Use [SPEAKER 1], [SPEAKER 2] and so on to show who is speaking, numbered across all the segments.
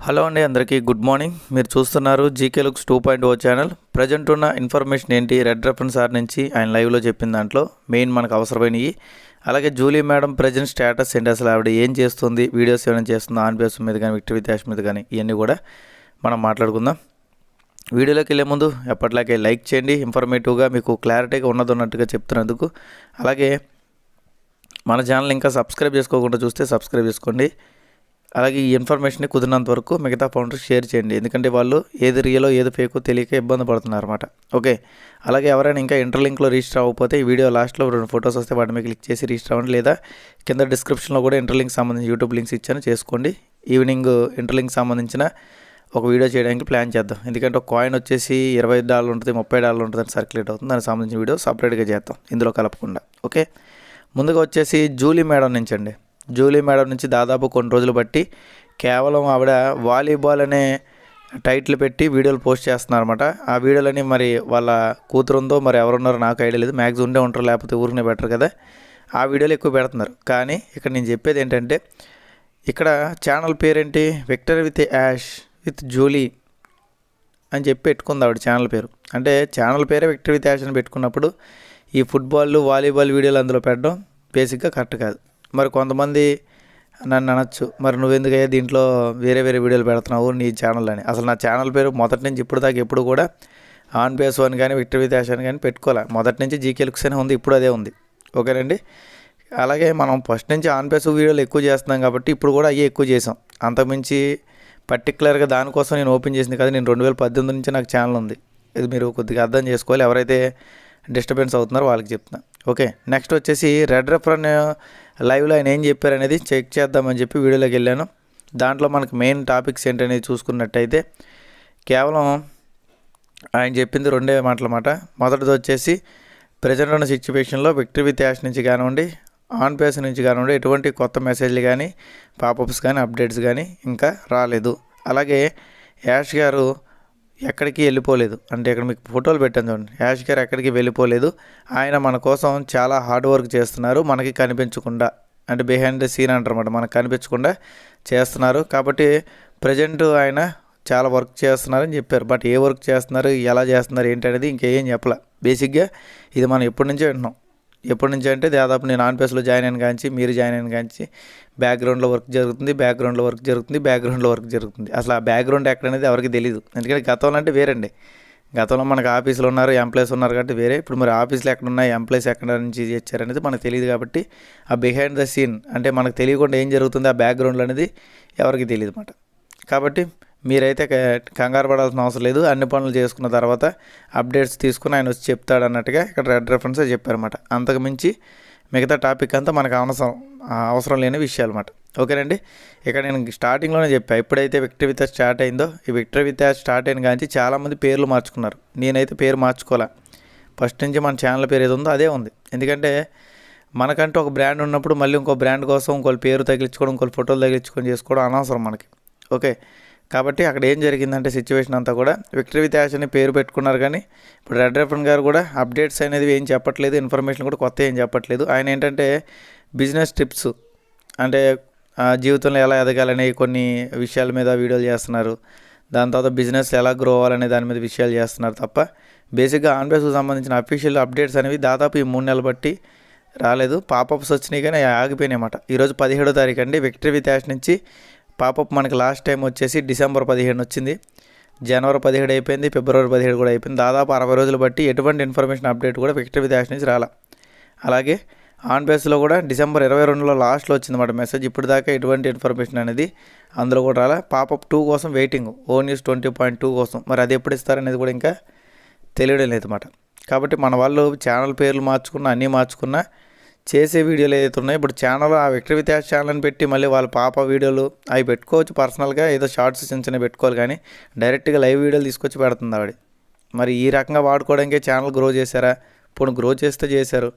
[SPEAKER 1] Hello అండి, అందరికీ good morning. మీరు చూస్తున్నారు జీకే లుక్స్ 2.0 ఛానల్. ప్రజెంట్ ఉన్న ఇన్ఫర్మేషన్ ఏంటి, రెడ్ రెఫరెన్స్ సార్ నుంచి ఆయన లైవ్లో చెప్పిన దాంట్లో మెయిన్ మనకు అవసరమైనవి. అలాగే జూలీ మేడం ప్రజెంట్ స్టేటస్ ఏంటి, అసలు ఆవిడ ఏం చేస్తుంది, వీడియోస్ ఏమైనా చేస్తుందో ఆన్ బేస్ మీద కానీ విక్టరీ విత్ యాష్ మీద కానీ ఇవన్నీ కూడా మనం మాట్లాడుకుందాం. వీడియోలోకి వెళ్ళే ముందు ఎప్పటిలాగే లైక్ చేయండి, ఇన్ఫర్మేటివ్గా మీకు క్లారిటీగా ఉన్నట్టుగా చెప్తున్నందుకు. అలాగే మన ఛానల్ ఇంకా సబ్స్క్రైబ్ చేసుకోకుండా చూస్తే సబ్స్క్రైబ్ చేసుకోండి. అలాగే ఈ ఇన్ఫర్మేషన్ని కుదిరినంత వరకు మిగతా ఫౌండర్స్ షేర్ చేయండి, ఎందుకంటే వాళ్ళు ఏది రియలో ఏది ఫేకో తెలియక ఇబ్బంది పడుతున్నారు అనమాట. ఓకే, అలాగే ఎవరైనా ఇంకా ఇంటర్లింక్లో రిజిస్టర్ అవ్వకపోతే ఈ వీడియో లాస్ట్లో 2 ఫొటోస్ వస్తే వాటి మీద క్లిక్ చేసి రిజిస్టర్ అవ్వండి, లేదా కింద డిస్క్రిప్షన్లో కూడా ఇంటర్లింక్ సంబంధించి యూట్యూబ్ లింక్స్ ఇచ్చాను, చేసుకోండి. ఈవినింగ్ ఇంటర్లింక్ సంబంధించిన ఒక వీడియో చేయడానికి ప్లాన్ చేద్దాం, ఎందుకంటే ఒక కాయిన్ వచ్చేసి $20 ఉంటుంది, $30 ఉంటుంది అని సర్క్యులేట్ అవుతుంది. దానికి సంబంధించిన వీడియో సపరేట్గా చేద్దాం, ఇందులో కలపకుండా. ఓకే, ముందుగా వచ్చేసి జూలీ మేడం నుంచి అండి. జూలీ మేడం నుంచి దాదాపు కొన్ని రోజులు బట్టి కేవలం ఆవిడ వాలీబాల్ అనే టైటిల్ పెట్టి వీడియోలు పోస్ట్ చేస్తున్నారన్నమాట. ఆ వీడియోలని మరి వాళ్ళ కూతురు ఉందో మరి ఎవరున్నారో నాకు ఐడియా లేదు, మ్యాక్స్ ఉండే ఉంటారు, లేకపోతే ఊరినే బెటర్ కదా, ఆ వీడియోలు ఎక్కువ పెడుతున్నారు. కానీ ఇక్కడ నేను చెప్పేది ఏంటంటే, ఇక్కడ ఛానల్ పేరేంటి, victory with Ash with Julie అని చెప్పి పెట్టుకుంది ఆవిడ ఛానల్ పేరు. అంటే ఛానల్ పేరే విక్టరీ విత్ యాష్ అని పెట్టుకున్నప్పుడు ఈ ఫుట్బాల్ వాలీబాల్ వీడియోలు అందులో పెట్టడం బేసిక్గా కరెక్ట్ కాదు. మరి కొంతమంది నన్ను అనొచ్చు, మరి నువ్వెందుకయ్యా దీంట్లో వేరే వేరే వీడియోలు పెడుతున్నావు నీ ఛానల్ అని. అసలు నా ఛానల్ పేరు మొదటి నుంచి ఇప్పుడు దాకా ఎప్పుడు కూడా ఆన్ బేస్ అని కానీ విక్టరీ విత్ యాష్ అని కానీ పెట్టుకోలే. మొదటి నుంచి జీకే లుక్స్ అనే ఉంది, ఇప్పుడు అదే ఉంది. ఓకేనండి. అలాగే మనం ఫస్ట్ నుంచి ఆన్ బేస్ వీడియోలు ఎక్కువ చేస్తున్నాం కాబట్టి ఇప్పుడు కూడా అవి ఎక్కువ చేసాం. అంతకుమించి పర్టికులర్గా దానికోసం నేను ఓపెన్ చేసింది కదా, నేను 2018 నుంచి నాకు ఛానల్ ఉంది. ఇది మీరు కొద్దిగా అర్థం చేసుకోవాలి, ఎవరైతే డిస్టర్బెన్స్ అవుతున్నారో వాళ్ళకి చెప్తున్నా. ఓకే, నెక్స్ట్ వచ్చేసి రెడ్ రెఫరెన్ లైవ్లో ఆయన ఏం చెప్పారు అనేది చెక్ చేద్దామని చెప్పి వీడియోలోకి వెళ్ళాను. దాంట్లో మనకు మెయిన్ టాపిక్స్ ఏంటనేది చూసుకున్నట్టయితే కేవలం ఆయన చెప్పింది 2 మాటలన్నమాట. మొదటిది వచ్చేసి ప్రజెంట్ ఉన్న సిచ్యువేషన్లో విక్టరీ విత్ యాష్ నుంచి కానివ్వండి, ఆన్ పేస్ నుంచి కానివ్వండి, ఎటువంటి కొత్త మెసేజ్లు కానీ పాపప్స్ కానీ అప్డేట్స్ కానీ ఇంకా రాలేదు. అలాగే యాష్ గారు ఎక్కడికి వెళ్ళిపోలేదు, అంటే ఇక్కడ మీకు ఫోటోలు పెట్టాను చూడండి, యాష్ గారు ఎక్కడికి వెళ్ళిపోలేదు. ఆయన మన కోసం చాలా హార్డ్ వర్క్ చేస్తున్నారు, మనకి కనిపించకుండా, అంటే బిహైండ్ ద సీన్ అంటారన్నమాట, మనకు కనిపించకుండా చేస్తున్నారు. కాబట్టి ప్రజెంట్ ఆయన చాలా వర్క్ చేస్తున్నారని చెప్పారు. బట్ ఏ వర్క్ చేస్తున్నారు, ఎలా చేస్తున్నారు ఏంటి అనేది ఇంకేం చెప్పలే. బేసిక్గా ఇది మనం ఎప్పటి నుంచో వింటున్నాం. ఎప్పటి నుంచి అంటే దాదాపు నేను ఆన్ పేస్లో జాయిన్ అయిన కాంచి, మీరు జాయిన్ అయిన కాంచి బ్యాక్గ్రౌండ్లో వర్క్ జరుగుతుంది, బ్యాక్గ్రౌండ్లో వర్క్ జరుగుతుంది. అసలు ఆ బ్యాక్గ్రౌండ్ ఎక్కడ అనేది ఎవరికి తెలియదు, ఎందుకంటే గతంలో అంటే వేరండి. గతంలో మనకు ఆఫీసులో ఉన్నారు, ఎంప్లాయీస్ ఉన్నారు కాబట్టి వేరే. ఇప్పుడు మరి ఆఫీసులు ఎక్కడ ఉన్నాయి, ఎంప్లాయీస్ ఎక్కడ నుంచి ఇచ్చారనేది మనకు తెలియదు. కాబట్టి ఆ బిహైండ్ ద సీన్ అంటే మనకు తెలియకుండా ఏం జరుగుతుంది ఆ బ్యాక్గ్రౌండ్లో అనేది ఎవరికి తెలియదు అన్నమాట. కాబట్టి మీరైతే కంగారు పడాల్సిన అవసరం లేదు. అన్ని పనులు చేసుకున్న తర్వాత అప్డేట్స్ తీసుకుని ఆయన వచ్చి చెప్తాడు అన్నట్టుగా ఇక్కడ రెడ్ రెఫరెన్సే చెప్పారన్నమాట. అంతకుమించి మిగతా టాపిక్ అంతా మనకు అవసరం లేని విషయాలు అన్నమాట. ఓకేనండి. ఇక్కడ నేను స్టార్టింగ్లోనే చెప్పాను, ఎప్పుడైతే విక్టరీ విత్ యాష్ స్టార్ట్ అయిందో, ఈ విక్టరీ విత్ యాష్ స్టార్ట్ అయిన కానీ చాలామంది పేర్లు మార్చుకున్నారు. నేనైతే పేరు మార్చుకోలే. ఫస్ట్ నుంచి మన ఛానల్ పేరు ఏది ఉందో అదే ఉంది. ఎందుకంటే మనకంటూ ఒక బ్రాండ్ ఉన్నప్పుడు మళ్ళీ ఇంకో బ్రాండ్ కోసం ఇంకోళ్ళ పేరు తగిలించుకోవడం, ఇంకోళ్ళ ఫోటోలు తగిలించుకొని చేసుకోవడం అనవసరం మనకి. ఓకే, కాబట్టి అక్కడ ఏం జరిగిందంటే సిచ్యువేషన్ అంతా కూడా విక్టరీ విత్ యాష్ అని పేరు పెట్టుకున్నారు. కానీ ఇప్పుడు రెడ్ రెఫరెన్ గారు కూడా అప్డేట్స్ అనేది ఏం చెప్పట్లేదు, ఇన్ఫర్మేషన్ కూడా కొత్త ఏం చెప్పట్లేదు. ఆయన ఏంటంటే బిజినెస్ టిప్స్, అంటే జీవితంలో ఎలా ఎదగాలనే కొన్ని విషయాల మీద వీడియోలు చేస్తున్నారు. దాని తర్వాత బిజినెస్ ఎలా గ్రో అవ్వాలనే దాని మీద విషయాలు చేస్తున్నారు తప్ప బేసిక్గా ఆన్ బేస్కు సంబంధించిన అఫీషియల్ అప్డేట్స్ అనేవి దాదాపు ఈ 3 నెలలు బట్టి రాలేదు. పాపప్స్ వచ్చినాయి కానీ ఆగిపోయినాయి అన్నమాట. ఈరోజు 17వ తారీఖు అండి. విక్టరీ విత్ యాష్ నుంచి పాపప్ మనకి లాస్ట్ టైం వచ్చేసి డిసెంబర్ 15 వచ్చింది, జనవరి 17 అయిపోయింది, ఫిబ్రవరి 17 కూడా అయిపోయింది. దాదాపు 60 రోజులు బట్టి ఎటువంటి ఇన్ఫర్మేషన్ అప్డేట్ కూడా విక్టరీ విత్ యాష్ నుంచి రాలా. అలాగే ఆన్ బేస్లో కూడా డిసెంబర్ 22లో లాస్ట్లో వచ్చిందన్నమాట మెసేజ్. ఇప్పుడు దాకా ఎటువంటి ఇన్ఫర్మేషన్ అనేది అందులో కూడా రాలా. పాపప్ 2 కోసం వెయిటింగ్, ONews 20.2 కోసం. మరి అది ఎప్పుడు ఇస్తారనేది కూడా ఇంకా తెలియడం లేదన్నమాట. కాబట్టి మన వాళ్ళు ఛానల్ పేర్లు మార్చుకున్నా, అన్నీ మార్చుకున్నా చేసే వీడియోలు ఏదైతే ఉన్నాయో, ఇప్పుడు ఛానల్ ఆ విక్టరీ విత్ యాష్ ఛానల్ అని పెట్టి మళ్ళీ వాళ్ళ పాప వీడియోలు అవి పెట్టుకోవచ్చు, పర్సనల్గా ఏదో షార్ట్స్ చిన్న పెట్టుకోవాలి. కానీ డైరెక్ట్గా లైవ్ వీడియోలు తీసుకొచ్చి పెడుతుంది ఆవిడ. మరి ఈ రకంగా వాడుకోవడానికే ఛానల్ గ్రో చేశారా? ఇప్పుడు గ్రో చేస్తే చేశారు,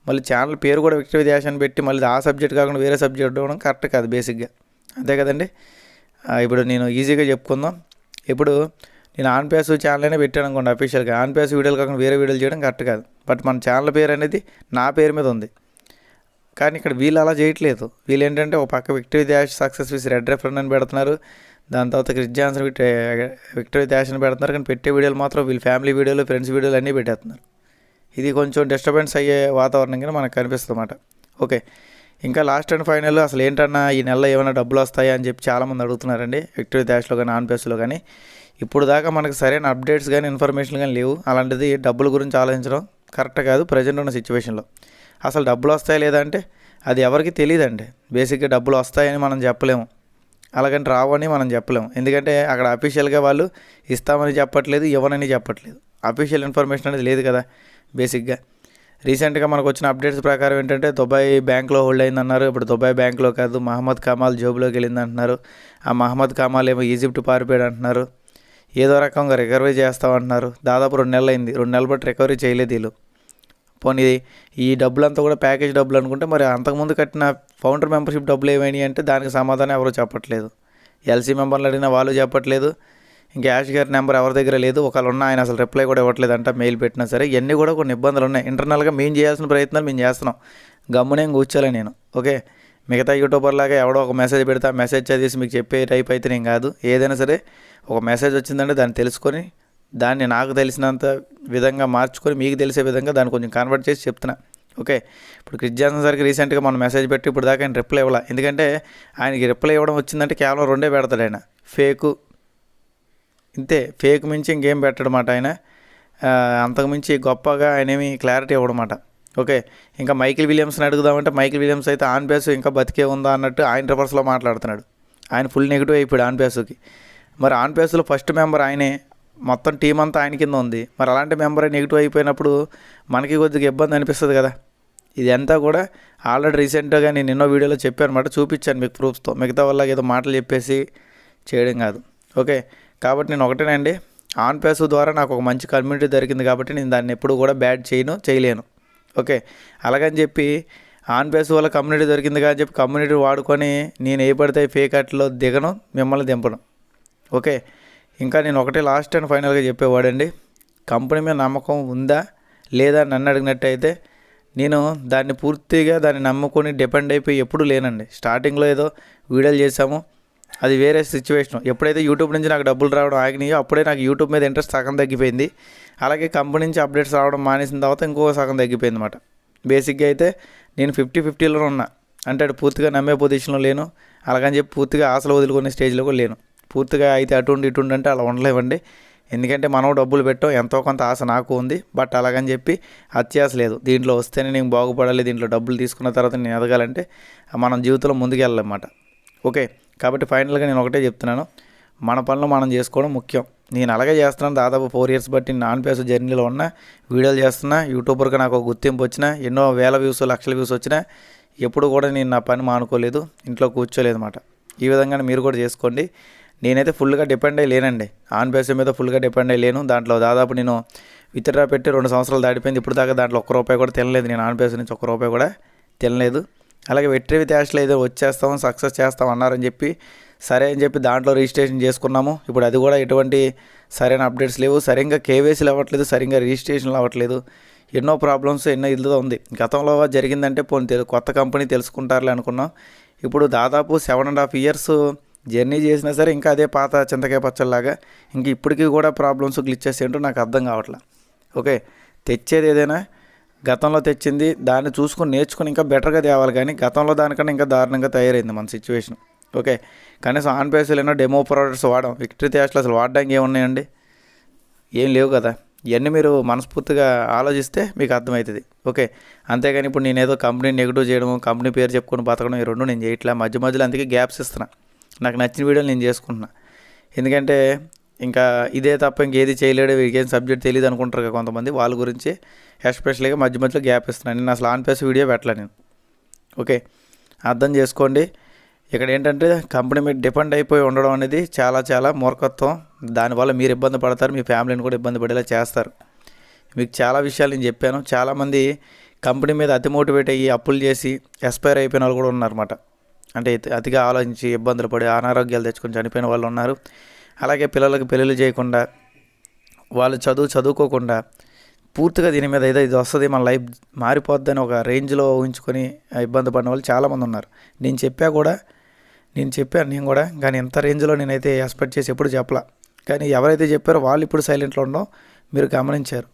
[SPEAKER 1] మళ్ళీ ఛానల్ పేరు కూడా విక్టరీ విత్ యాష్ అని పెట్టి మళ్ళీ ఆ సబ్జెక్ట్ కాకుండా వేరే సబ్జెక్ట్ ఇవ్వడం కరెక్ట్ కాదు బేసిక్గా, అంతే కదండి. ఇప్పుడు నేను ఈజీగా చెప్పుకుందాం. ఇప్పుడు నేను ఆన్ పేస్ ఛానల్ అయినా పెట్టాను అనుకోండి అఫీషియల్గా, ఆన్ పేస్ వీడియోలు కాకుండా వేరే వీడియోలు చేయడం కరెక్ట్ కాదు. బట్ మన ఛానల్ పేరు అనేది నా పేరు మీద ఉంది, కానీ ఇక్కడ వీళ్ళు అలా చేయట్లేదు. వీళ్ళు ఏంటంటే ఒక పక్క victory with ash success with red reference అని పెడుతున్నారు, దాని తర్వాత క్రిస్ జాన్సన్ విక్టరీ డాష్ని పెడుతున్నారు, కానీ పెట్టే వీడియోలు మాత్రం వీళ్ళ ఫ్యామిలీ వీడియోలు, ఫ్రెండ్స్ వీడియోలు అన్నీ పెట్టేస్తున్నారు. ఇది కొంచెం డిస్టర్బెన్స్ అయ్యే వాతావరణంగా మనకు కనిపిస్తుంది అన్నమాట. ఓకే, ఇంకా లాస్ట్ అండ్ ఫైనల్ అసలు ఏంటన్నా ఈ నెలలో ఏమైనా డబ్బులు వస్తాయా అని చెప్పి చాలామంది అడుగుతున్నారండి. విక్టరీ డాష్లో కానీ ఆన్ పేస్లో కానీ ఇప్పుడు దాకా మనకు సరైన అప్డేట్స్ కానీ ఇన్ఫర్మేషన్ కానీ లేవు. అలాంటిది డబ్బుల గురించి ఆలోచించడం కరెక్ట్ కాదు ప్రజెంట్ ఉన్న సిచ్యువేషన్లో. అసలు డబ్బులు వస్తాయా లేదా అంటే అది ఎవరికి తెలియదండి. బేసిక్గా డబ్బులు వస్తాయని మనం చెప్పలేము, అలాగని రావని మనం చెప్పలేము. ఎందుకంటే అక్కడ అఫీషియల్గా వాళ్ళు ఇస్తామని చెప్పట్లేదు, ఇవ్వనని చెప్పట్లేదు. అఫీషియల్ ఇన్ఫర్మేషన్ అనేది లేదు కదా. బేసిక్గా రీసెంట్గా మనకు వచ్చిన అప్డేట్స్ ప్రకారం ఏంటంటే దుబాయ్ బ్యాంక్లో హోల్డ్ అయిందన్నారు. ఇప్పుడు దుబాయ్ బ్యాంక్లో కాదు, మహమ్మద్ కమాల్ జోబులోకి వెళ్ళింది అంటున్నారు. ఆ మహమ్మద్ కమాల్ ఏమో ఈజిప్ట్ పారిపోయాడు అంటున్నారు. ఏదో రకంగా రికవరీ చేస్తామంటున్నారు. దాదాపు 2 నెలలు అయింది, 2 నెలలు బట్టి రికవరీ చేయలేదు వీళ్ళు. పోనీ ఈ డబ్బులంతా కూడా ప్యాకేజ్ డబ్బులు అనుకుంటే మరి అంతకుముందు కట్టిన ఫౌండర్ మెంబర్షిప్ డబ్బులు ఏమైనాయి అంటే దానికి సమాధానం ఎవరు చెప్పట్లేదు. ఎల్సీ మెంబర్లు అడిగినా వాళ్ళు చెప్పట్లేదు. ఇంకా యాష్ గారి నెంబర్ ఎవరి దగ్గర లేదు. ఒకళ్ళు ఉన్న ఆయన అసలు రిప్లై కూడా ఇవ్వట్లేదంట, మెయిల్ పెట్టినా సరే. ఇవన్నీ కూడా కొన్ని ఇబ్బందులు ఉన్నాయి. ఇంటర్నల్గా మేము చేయాల్సిన ప్రయత్నాలు మేము చేస్తున్నాం, గమ్మునేం కూర్చోలే నేను. ఓకే, మిగతా యూట్యూబర్ లాగా ఎవడో ఒక మెసేజ్ పెడితే ఆ మెసేజ్ చదివేసి మీకు చెప్పే టైప్ అయితే నేను కాదు. ఏదైనా సరే ఒక మెసేజ్ వచ్చిందంటే దాన్ని తెలుసుకొని దాన్ని నాకు తెలిసినంత విధంగా మార్చుకొని మీకు తెలిసే విధంగా దాన్ని కొంచెం కన్వర్ట్ చేసి చెప్తున్నా. ఓకే, ఇప్పుడు క్రిస్ జాన్సన్ సార్కి రీసెంట్గా మనం మెసేజ్ పెట్టి ఇప్పుడు దాకా ఆయన రిప్లై ఇవ్వాలి. ఎందుకంటే ఆయనకి రిప్లై ఇవ్వడం వచ్చిందంటే కేవలం 2 పెడతాడు ఆయన, ఫేకు, ఇంతే. ఫేక్ మించి ఇంకేం పెట్టడమాట ఆయన. అంతకుమించి గొప్పగా ఆయన ఏమి క్లారిటీ ఇవ్వడమాట. ఓకే, ఇంకా మైకిల్ విలియమ్స్ని అడుగుదామంటే మైకిల్ విలియమ్స్ అయితే ఆన్ బేస్ ఇంకా బతికే ఉందా అన్నట్టు ఆయన రివర్స్లో మాట్లాడుతున్నాడు. ఆయన ఫుల్ నెగిటివ్ అయిపోయాడు ఆన్ బేస్కి. మరి ఆన్ బేస్లో ఫస్ట్ మెంబర్ ఆయనే, మొత్తం టీం అంతా ఆయన కింద ఉంది. మరి అలాంటి మెంబర్ నెగిటివ్ అయిపోయినప్పుడు మనకి కొద్దిగా ఇబ్బంది అనిపిస్తుంది కదా. ఇదంతా కూడా ఆల్రెడీ రీసెంట్గా నేను ఎన్నో వీడియోలో చెప్పాను అనమాట, చూపించాను మీకు ప్రూఫ్స్తో. మిగతా వాళ్ళకి ఏదో మాటలు చెప్పేసి చేయడం కాదు. ఓకే, కాబట్టి నేను ఒకటేనండి, ఆన్ పేస్ ద్వారా నాకు ఒక మంచి కమ్యూనిటీ దొరికింది కాబట్టి నేను దాన్ని ఎప్పుడు కూడా బ్యాడ్ చేయలేను. ఓకే, అలాగని చెప్పి ఆన్ పేస్ వల్ల కమ్యూనిటీ దొరికింది కానీ చెప్పి కమ్యూనిటీ వాడుకొని నేను ఏ పడితే ఫేక్ అట్లో దిగను, మిమ్మల్ని దింపను. ఓకే, ఇంకా నేను ఒకటే లాస్ట్ అండ్ ఫైనల్గా చెప్పేవాడండి, కంపెనీ మీద నమ్మకం ఉందా లేదా నన్ను అడిగినట్టయితే నేను దాన్ని పూర్తిగా దాన్ని నమ్ముకొని డిపెండ్ అయిపోయి ఎప్పుడూ లేనండి. స్టార్టింగ్లో ఏదో వీడియోలు చేసాము, అది వేరే సిచ్యువేషన్. ఎప్పుడైతే యూట్యూబ్ నుంచి నాకు డబ్బులు రావడం ఆగినాయో అప్పుడే నాకు యూట్యూబ్ మీద ఇంట్రెస్ట్ సగం తగ్గిపోయింది. అలాగే కంపెనీ నుంచి అప్డేట్స్ రావడం మానేసిన తర్వాత ఇంకో సగం తగ్గిపోయింది అన్నమాట. బేసిక్గా అయితే నేను 50-50లో ఉన్నా, అంటే అటు పూర్తిగా నమ్మే పొజిషన్లో లేను, అలాగని చెప్పి పూర్తిగా ఆశలు వదులుకునే స్టేజ్లో కూడా లేను. పూర్తిగా అయితే అటుండి ఇటుండి అంటే అలా ఉండలేవండి. ఎందుకంటే మనం డబ్బులు పెట్టాం, ఎంతో కొంత ఆశ నాకు ఉంది. బట్ అలాగని చెప్పి అత్యాశ లేదు. దీంట్లో వస్తేనే నేను బాగుపడాలి, దీంట్లో డబ్బులు తీసుకున్న తర్వాత నేను ఎదగాలంటే మనం జీవితంలో ముందుకు వెళ్ళాలన్నమాట. ఓకే, కాబట్టి ఫైనల్గా నేను ఒకటే చెప్తున్నాను, మన పనులు మనం చేసుకోవడం ముఖ్యం. నేను అలాగే చేస్తున్నాను. దాదాపు 4 years బట్టి నాన్ పేస్ జర్నీలో ఉన్న వీడియోలు చేస్తున్నా. యూట్యూబర్గా నాకు ఒక గుర్తింపు వచ్చినా, ఎన్నో వేల వ్యూస్, లక్షల వ్యూస్ వచ్చినా ఎప్పుడు కూడా నేను నా పని మానుకోలేదు, ఇంట్లో కూర్చోలేదు అన్నమాట. ఈ విధంగా మీరు కూడా చేసుకోండి. నేనైతే ఫుల్గా డిపెండ్ అయ్యి లేనండి, ఆన్ బేస్ మీద ఫుల్గా డిపెండ్ అయ్యి లేను. దాంట్లో దాదాపు నేను విత్డ్రా పెట్టి 2 సంవత్సరాలు దాటిపోయింది. ఇప్పుడు దాకా దాంట్లో ₹1 కూడా తినలేదు. నేను ఆన్ బేస్ నుంచి ₹1 కూడా తినలేదు. అలాగే విక్టరీ డాష్లో ఏదో వచ్చేస్తాం, సక్సెస్ చేస్తాం అన్నారని చెప్పి సరే అని చెప్పి దాంట్లో రిజిస్ట్రేషన్ చేసుకున్నాము. ఇప్పుడు అది కూడా ఎటువంటి సరైన అప్డేట్స్ లేవు, సరిగ్గా కేవైసీలు అవ్వట్లేదు, సరిగ్గా రిజిస్ట్రేషన్లు అవ్వట్లేదు. ఎన్నో ప్రాబ్లమ్స్, ఎన్నో ఇల్లుతో ఉంది. గతంలో జరిగిందంటే పోనీ కొత్త కంపెనీ తెలుసుకుంటారులే అనుకున్నాం. ఇప్పుడు దాదాపు 7.5 years జర్నీ చేసినా సరే ఇంకా అదే పాత చింతకాయ పచ్చళ్ళలాగా ఇంక ఇప్పటికీ కూడా ప్రాబ్లమ్స్, గ్లిచెస్ ఏంటో నాకు అర్థం కావట్లే. ఓకే, తెచ్చేది ఏదైనా గతంలో తెచ్చింది దాన్ని చూసుకొని నేర్చుకుని ఇంకా బెటర్గా తేవాలి, కానీ గతంలో దానికన్నా ఇంకా దారుణంగా తయారైంది మన సిచ్యువేషన్. ఓకే, కనీసం ఆన్ పేస్లో ఏమో డెమో ప్రోడక్ట్స్ వాడడం, విక్టరీ డాష్లో అసలు వాడడానికి ఏమున్నాయండి, ఏం లేవు కదా. ఇవన్నీ మీరు మనస్ఫూర్తిగా ఆలోచిస్తే మీకు అర్థమవుతుంది. ఓకే, అంతేగాని ఇప్పుడు నేను ఏదో కంపెనీ నెగిటివ్ చేయడం, కంపెనీ పేరు చెప్పుకొని బతకడం, ఈ రెండు నేను చేయట్లా. మధ్యలో అందుకే గ్యాప్స్ ఇస్తున్నా. నాకు నచ్చిన వీడియోలు నేను చేసుకుంటున్నా. ఎందుకంటే ఇంకా ఇదే తప్ప ఇంకేది చేయలేడు, వీడికేం సబ్జెక్ట్ తెలియదు అనుకుంటారు కదా కొంతమంది, వాళ్ళ గురించి ఎస్పెషల్గా మధ్యలో గ్యాప్ ఇస్తున్నాను. నేను అసలు ఆన్ పేస్ వీడియో పెట్టలే నేను. ఓకే, అర్థం చేసుకోండి. ఇక్కడ ఏంటంటే కంపెనీ మీద డిపెండ్ అయిపోయి ఉండడం అనేది చాలా మూర్ఖత్వం. దానివల్ల మీరు ఇబ్బంది పడతారు, మీ ఫ్యామిలీని కూడా ఇబ్బంది పడేలా చేస్తారు. మీకు చాలా విషయాలు నేను చెప్పాను. చాలామంది కంపెనీ మీద అతి మోటివేట్ అయ్యి అప్పులు చేసి ఎక్స్పైర్ అయిపోయిన వాళ్ళు కూడా ఉన్నారన్నమాట. అంటే అతిగా ఆలోచించి ఇబ్బందులు పడి అనారోగ్యాలు తెచ్చుకొని చనిపోయిన వాళ్ళు ఉన్నారు. అలాగే పిల్లలకు పెళ్ళిళ్ళు చేయకుండా, వాళ్ళు చదువుకోకుండా పూర్తిగా దీని మీద ఏదో ఇది వస్తుంది, మన లైఫ్ మారిపోద్దని ఒక రేంజ్లో ఊహించుకొని ఇబ్బంది పడిన వాళ్ళు చాలామంది ఉన్నారు. నేను చెప్పా కూడా నేను చెప్పాను నేను కూడా, కానీ ఇంత రేంజ్లో నేనైతే ఎక్స్పెక్ట్ చేసి ఎప్పుడు చెప్పలా. కానీ ఎవరైతే చెప్పారో వాళ్ళు ఇప్పుడు సైలెంట్లో ఉండడం మీరు గమనించారు.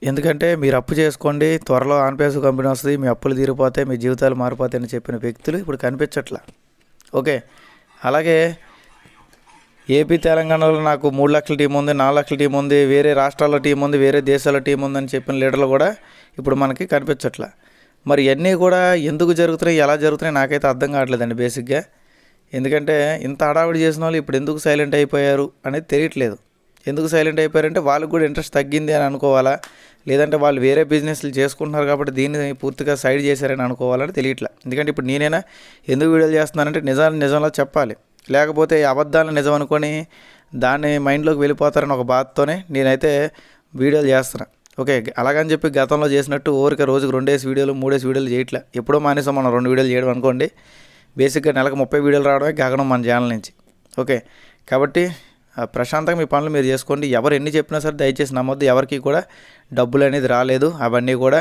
[SPEAKER 1] ఎందుకంటే మీరు అప్పు చేసుకోండి, త్వరలో ఆన్పేస్ కంపెనీ వస్తుంది, మీ అప్పులు తీరిపోతాయి, మీ జీవితాలు మారిపోతాయని చెప్పిన వ్యక్తులు ఇప్పుడు కనిపించట్లా. ఓకే, అలాగే ఏపీ తెలంగాణలో నాకు 3 లక్షల టీం ఉంది, 4 లక్షల టీం ఉంది, వేరే రాష్ట్రాల టీం ఉంది, వేరే దేశాల టీం ఉందని చెప్పిన లీడర్లు కూడా ఇప్పుడు మనకి కనిపించట్లా. మరి ఇవన్నీ కూడా ఎందుకు జరుగుతున్నాయి, ఎలా జరుగుతున్నాయి నాకైతే అర్థం కావట్లేదండి బేసిక్గా. ఎందుకంటే ఇంత హడావిడి చేసిన వాళ్ళు ఇప్పుడు ఎందుకు సైలెంట్ అయిపోయారు అనేది తెలియట్లేదు. ఎందుకు సైలెంట్ అయిపోయారంటే వాళ్ళకి కూడా ఇంట్రెస్ట్ తగ్గింది అని అనుకోవాలా, లేదంటే వాళ్ళు వేరే బిజినెస్లు చేసుకుంటున్నారు కాబట్టి దీన్ని పూర్తిగా సైడ్ చేశారని అనుకోవాలని తెలియట్లా. ఎందుకంటే ఇప్పుడు నేనైనా ఎందుకు వీడియోలు చేస్తున్నానంటే నిజంలో చెప్పాలి, లేకపోతే అబద్ధాలను నిజం అనుకొని దాన్ని మైండ్లోకి వెళ్ళిపోతారని ఒక బాధతోనే నేనైతే వీడియోలు చేస్తున్నా. ఓకే, అలాగని చెప్పి గతంలో చేసినట్టు ఊరికే రోజుకు 2 వీడియోలు 3 వీడియోలు చేయట్లే. ఎప్పుడో మానేసాం మనం 2 వీడియోలు చేయడం అనుకోండి. బేసిక్గా నెలకు 30 వీడియోలు రావడమే గగనం మన ఛానల్ నుంచి. ఓకే, కాబట్టి ప్రశాంతంగా మీ పనులు మీరు చేసుకోండి. ఎవరు ఎన్ని చెప్పినా సరే దయచేసి నమ్మొద్దు. ఎవరికి కూడా డబ్బులు అనేది రాలేదు, అవన్నీ కూడా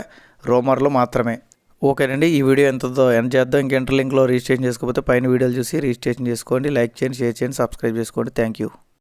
[SPEAKER 1] రూమర్లు మాత్రమే. ఓకేనండి, ఈ వీడియో ఎంతతో ఎండ్ చేద్దాం. ఇంక ఇంటర్ లింక్లో రిజిస్ట్రేషన్ చేసుకోకపోతే పైన వీడియోలు చూసి రిజిస్ట్రేషన్ చేసుకోండి. లైక్ చేయండి, షేర్ చేయండి, సబ్స్క్రైబ్ చేసుకోండి. Thank you.